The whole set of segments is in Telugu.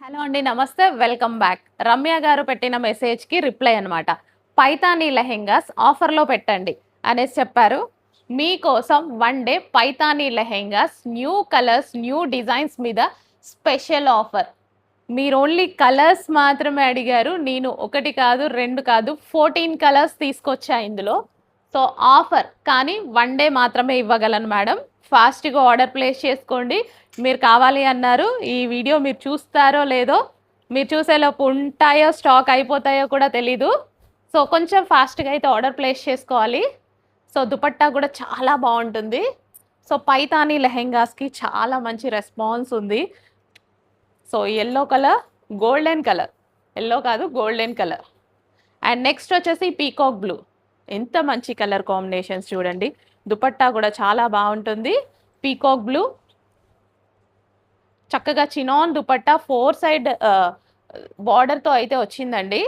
హలో అండి. నమస్తే. Welcome back. రమ్య గారు పెట్టిన మెసేజ్‌కి రిప్లై అనమాట. పైతానీ లెహెంగాస్ ఆఫర్‌లో పెట్టండి అనేసి చెప్పారు. మీకోసం one day Paithani lehengas new colours, new designs మీద స్పెషల్ ఆఫర్. మీరు ఓన్లీ కలర్స్ మాత్రమే అడిగారు. నేను 1 కాదు, 2 కాదు 14 కలర్స్ తీసుకొచ్చా ఇందులో. సో, ఆఫర్ కానీ వన్ డే మాత్రమే ఇవ్వగలను మేడం. ఫాస్ట్‌గా ఆర్డర్ ప్లేస్ చేసుకోండి. మీరు కావాలి అన్నారు. ఈ వీడియో మీరు చూస్తారో లేదో, మీరు చూసేలోపు ఉంటాయో, స్టాక్ అయిపోతాయో కూడా తెలీదు. సో, కొంచెం ఫాస్ట్‌గా అయితే ఆర్డర్ ప్లేస్ చేసుకోవాలి. సో, దుపట్టా కూడా చాలా బావుంటుంది. సో, పైతానీ లెహెంగాస్‌కి చాలా మంచి రెస్పాన్స్ ఉంది. So, yellow colour, golden colour. Yellow కాదు గోల్డెన్ కలర్. అండ్ నెక్స్ట్ వచ్చేసి పీకాక్ బ్లూ. ఎంత మంచి కలర్ కాంబినేషన్స్ చూడండి. దుపట్టా కూడా చాలా బావుంటుంది. పీకాక్ బ్లూ చక్కగా చినాన్ దుపట్టా 4 సైడ్ బార్డర్‌తో అయితే వచ్చిందండి.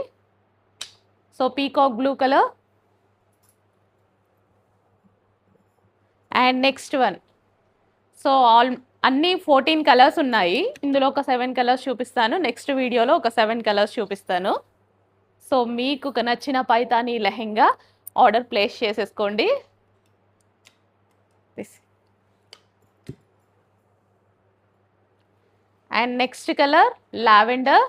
So, peacock blue colour. And next one. So, అన్నీ 14 కలర్స్ ఉన్నాయి. ఇందులో ఒక 7 కలర్స్ చూపిస్తాను. నెక్స్ట్ వీడియోలో ఒక 7 కలర్స్ చూపిస్తాను. సో, మీకు నచ్చిన పైతానీ లెహెంగా ఆర్డర్ ప్లేస్ చేసేసుకోండి. And next colour lavender.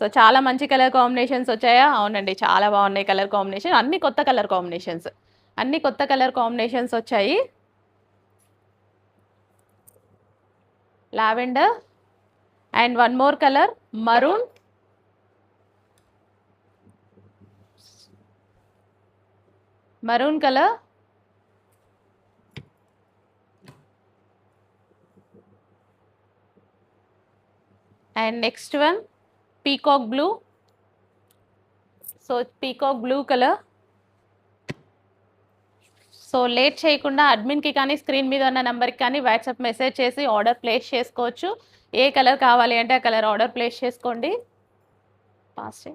So, చాలా మంచి కలర్ కాంబినేషన్స్ వచ్చాయా? అవునండి. చాలా బాగున్నాయి కలర్ కాంబినేషన్. అన్ని కొత్త కలర్ కాంబినేషన్స్. అన్ని కొత్త కలర్ కాంబినేషన్స్ వచ్చాయి. Lavender and one more colour maroon. Maroon colour. And next one peacock blue. So, peacock blue colour. So, late చేయకుండా అడ్మిన్‌కి కానీ, స్క్రీన్ మీద ఉన్న నంబర్‌కి కానీ వాట్సాప్ మెసేజ్ చేసి ఆర్డర్ ప్లేస్ చేసుకోవచ్చు. ఏ కలర్ కావాలి అంటే ఆ కలర్ ఆర్డర్ ప్లేస్ చేసుకోండి. ఫాస్ట్.